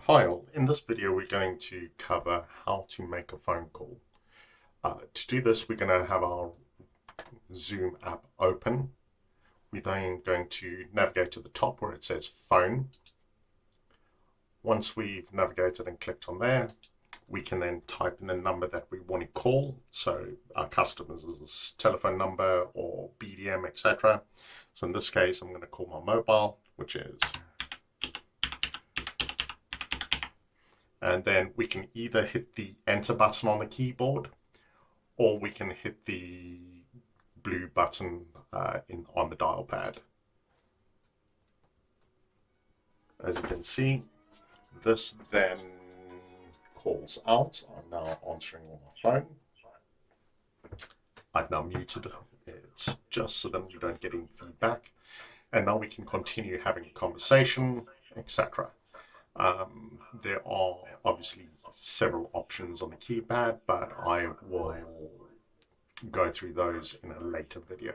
Hi all, in this video we're going to cover how to make a phone call. To do this we're going to have our Zoom app open. We're then going to navigate to the top where it says phone. Once we've navigated and clicked on there, we can then type in the number that we want to call, so our customers' telephone number or BDM, etc. So in this case I'm going to call my mobile, which is, and then we can either hit the enter button on the keyboard or we can hit the blue button on the dial pad. As you can see, this then calls out. I'm now answering on my phone. I've now muted it just so that you don't get any feedback. And now we can continue having a conversation, etc. There are obviously several options on the keypad, but I will go through those in a later video.